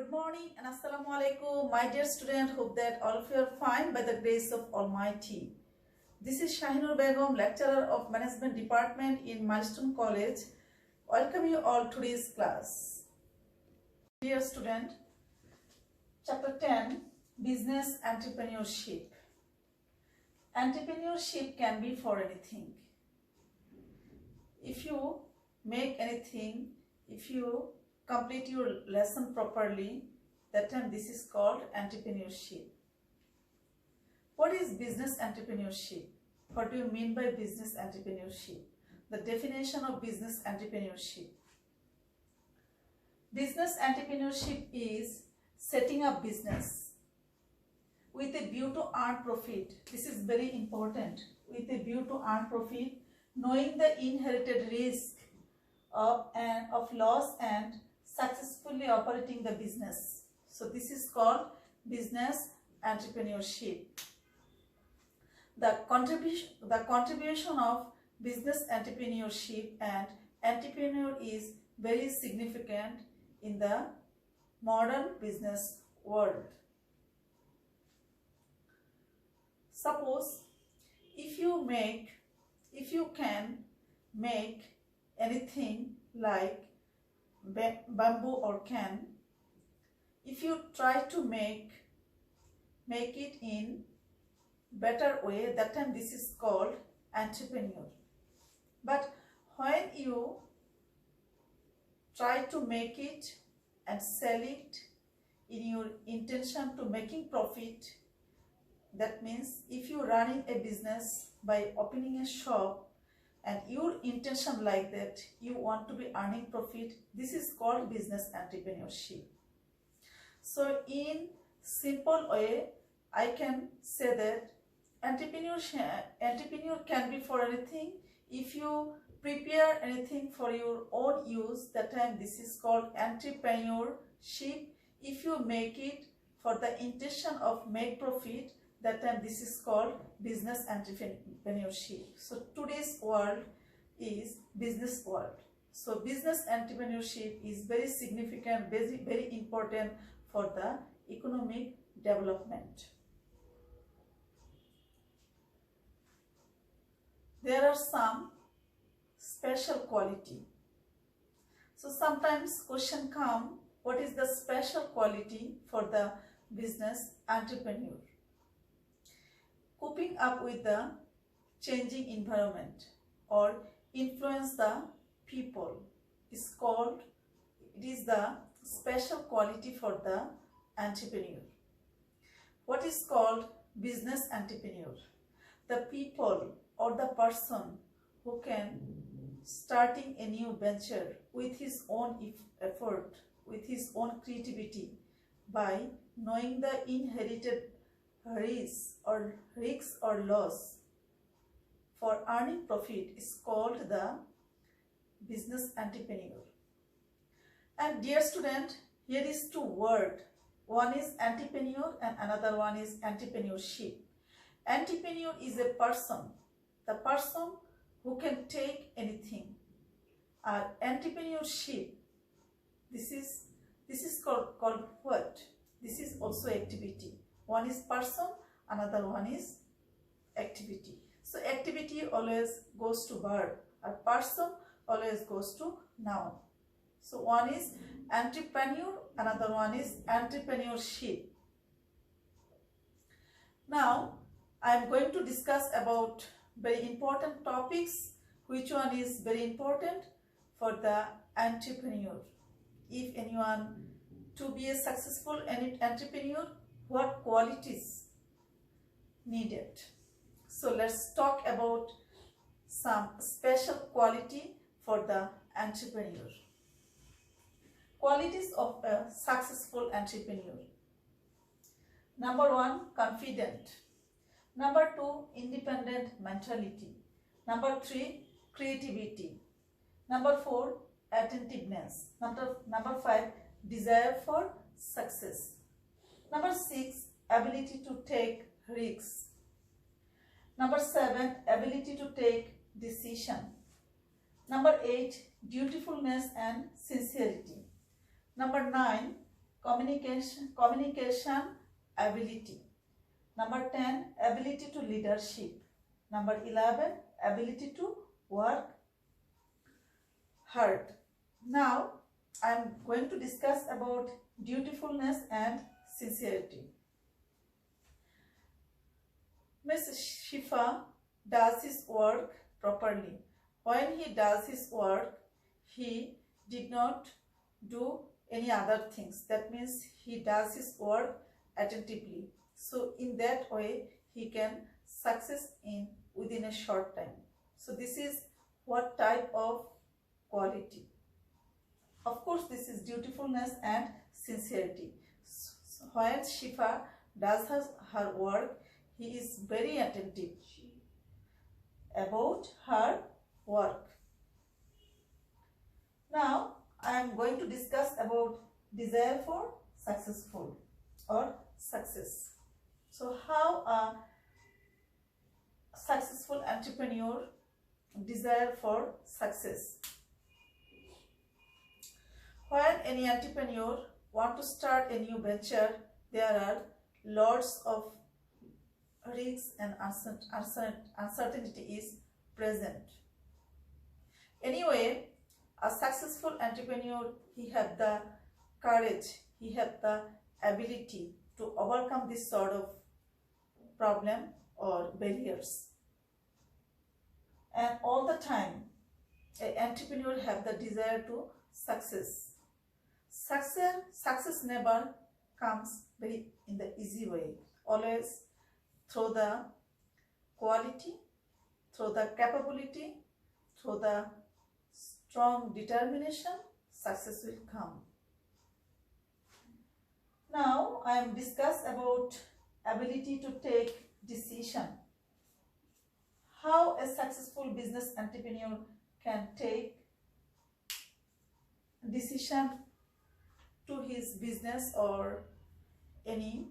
Good morning and Assalamu alaikum, my dear student. Hope that all of you are fine by the grace of Almighty. This is Shahinur Begum, lecturer of Management Department in Milestone College. Welcome you all to today's class. Dear student, Chapter 10, Business Entrepreneurship. Entrepreneurship can be for anything. If you make anything, if you complete your lesson properly, that time this is called entrepreneurship. What is business entrepreneurship? What do you mean by business entrepreneurship? The definition of business entrepreneurship. Business entrepreneurship is setting up business with a view to earn profit. This is very important. With a view to earn profit, knowing the inherited risk of loss and successfully operating the business. So this is called business entrepreneurship. The contribution of business entrepreneurship and entrepreneur is very significant in the modern business world. Suppose if you can make anything like bamboo or can, if you try to make it in better way, that time this is called entrepreneur. But when you try to make it and sell it in your intention to making profit, that means if you running a business by opening a shop and your intention like that, you want to be earning profit, this is called business entrepreneurship. So in simple way, I can say that entrepreneur can be for anything. If you prepare anything for your own use, that time this is called entrepreneurship. If you make it for the intention of make profit, that time this is called business entrepreneurship. So today's world is business world. So business entrepreneurship is very significant, very important for the economic development. There are some special quality. So sometimes question come, what is the special quality for the business entrepreneur? Coping up with the changing environment or influence the people is called, it is the special quality for the entrepreneur. What is called business entrepreneur? The people or the person who can starting a new venture with his own effort, with his own creativity, by knowing the inherited risks or loss for earning profit is called the business entrepreneur. And dear student, here is two words. One is entrepreneur and another one is entrepreneurship. Entrepreneur is a person, the person who can take anything. Entrepreneurship, this is called what? This is also activity. One is person, another one is activity. So activity always goes to verb, a person always goes to noun. So one is entrepreneur, another one is entrepreneurship. Now I am going to discuss about very important topics. Which one is very important for the entrepreneur? If anyone to be a successful entrepreneur, what qualities needed? So let's talk about some special quality for the entrepreneur. Qualities of a successful entrepreneur. Number one, confident. Number two, independent mentality. Number three, creativity. Number four, attentiveness. Number five, desire for success. Number six, ability to take risks. Number seven, ability to take decision. Number eight, dutifulness and sincerity. Number 9, communication ability. Number 10, ability to leadership. Number 11, ability to work hard. Now, I am going to discuss about dutifulness and sincerity. Ms. Shifa does his work properly. When he does his work, he did not do any other things. That means he does his work attentively. So in that way, he can success in within a short time. So this is what type of quality. Of course, this is dutifulness and sincerity. So when Shifa does her work, he is very attentive about her work. Now, I am going to discuss about desire for successful or success. So, how a successful entrepreneur desire for success. When any entrepreneur want to start a new venture, there are lots of risks and uncertainty is present. Anyway, a successful entrepreneur, he have the courage, he have the ability to overcome this sort of problem or barriers. And all the time, an entrepreneur have the desire to success. Success never comes very in the easy way. Always through the quality, through the capability, through the strong determination, success will come. Now I am discuss about ability to take decision. How a successful business entrepreneur can take decision to his business or any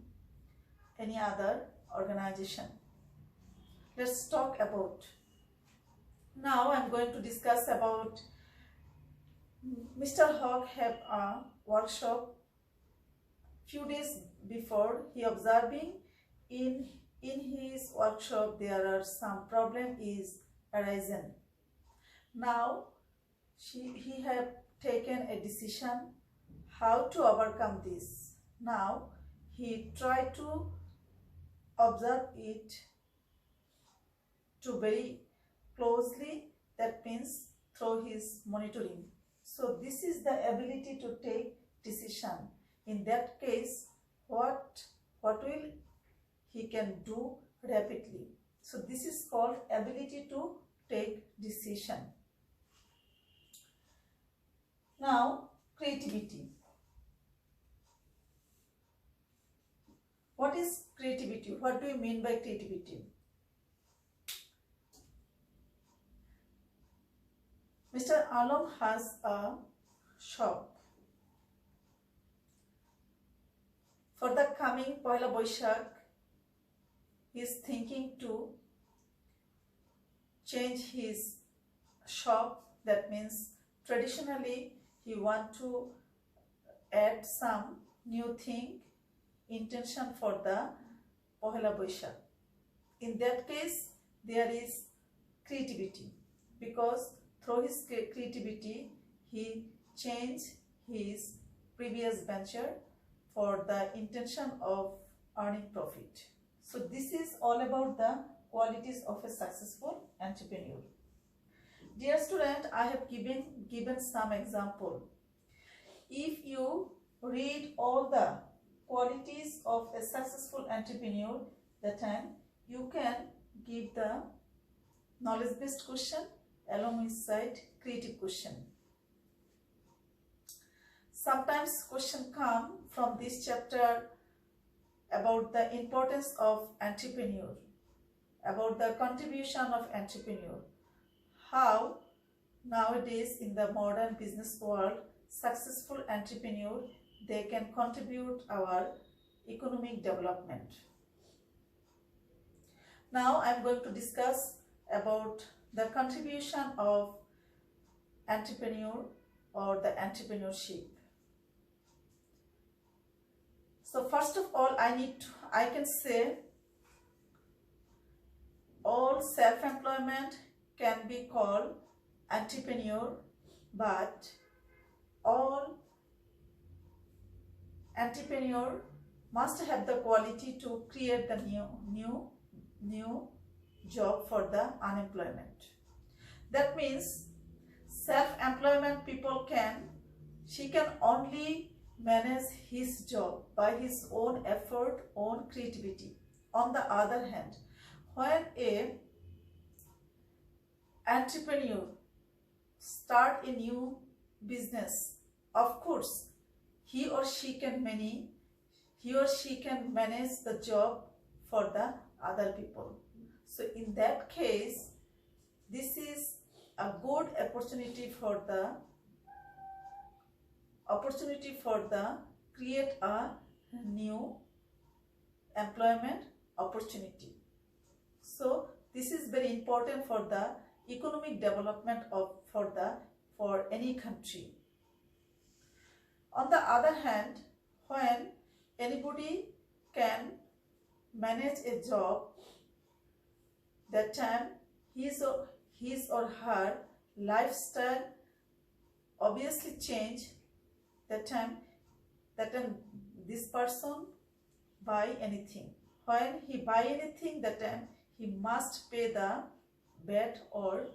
other organization. Let's talk about. Now I am going to discuss about Mr. Hawk have a workshop. Few days before, he observing in his workshop there are some problem is arisen. Now he have taken a decision how to overcome this. Now he try to observe it to very closely, that means through his monitoring. So this is the ability to take decision. In that case, what will he can do rapidly. So this is called ability to take decision. Now, creativity. What is creativity? What do you mean by creativity? Mr. Alam has a shop. For the coming Poila Boishakh, he is thinking to change his shop. That means traditionally he want to add some new thing, intention for the Poila Boishakh. In that case, there is creativity, because through his creativity he changed his previous venture for the intention of earning profit. So this is all about the qualities of a successful entrepreneur. Dear student, I have given some example. If you read all the qualities of a successful entrepreneur, that time you can give the knowledge-based question along with side creative question. Sometimes question come from this chapter about the importance of entrepreneur, about the contribution of entrepreneur, how nowadays in the modern business world, successful entrepreneur, they can contribute our economic development. Now I am going to discuss about the contribution of entrepreneur or the entrepreneurship. So first of all, I can say all self-employment can be called entrepreneur, but all entrepreneur must have the quality to create the new job for the unemployment. That means self-employment people she can only manage his job by his own effort, own creativity. On the other hand, when a entrepreneur start a new business, of course he or she can manage the job for the other people. So in that case, this is a good opportunity for the create a new employment opportunity. So this is very important for the economic development for any country. On the other hand, when anybody can manage a job, that time his or her lifestyle obviously change. That time this person buy anything. When he buy anything, that time he must pay the VAT or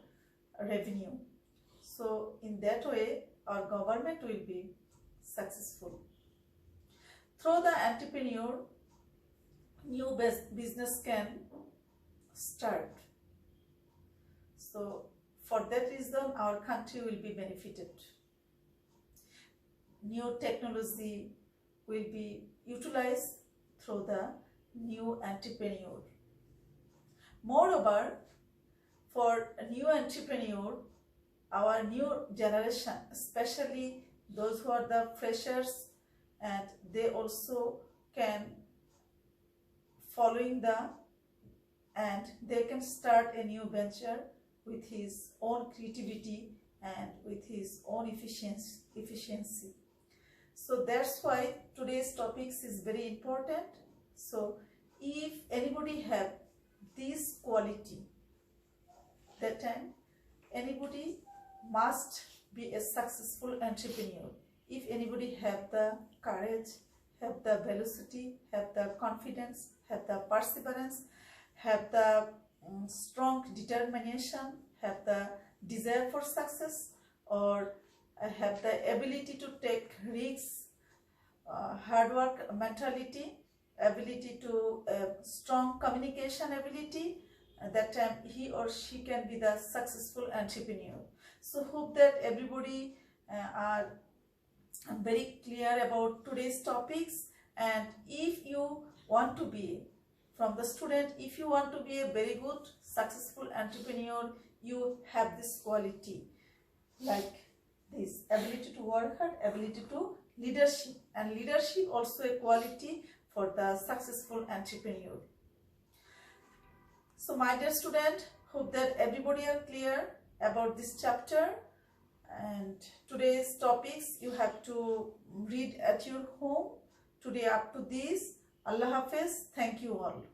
revenue. So in that way, our government will be successful. Through the entrepreneur, new business can start. So for that reason, our country will be benefited. New technology will be utilized through the new entrepreneur. Moreover, for a new entrepreneur, our new generation, especially those who are the freshers, and they also can they can start a new venture with his own creativity and with his own efficiency. So that's why today's topics is very important. So if anybody have this quality, that time anybody must be a successful entrepreneur. If anybody have the courage, have the velocity, have the confidence, have the perseverance, have the strong determination, have the desire for success, or have the ability to take risks, hard work mentality, ability to strong communication ability, that time he or she can be the successful entrepreneur. So hope that everybody are very clear about today's topics. And if you want to be, from the student, if you want to be a very good successful entrepreneur, you have this quality, like this ability to work hard, ability to leadership, and leadership also a quality for the successful entrepreneur. So my dear student, hope that everybody are clear about this chapter, and today's topics you have to read at your home. Today up to this. Allah Hafiz. Thank you all.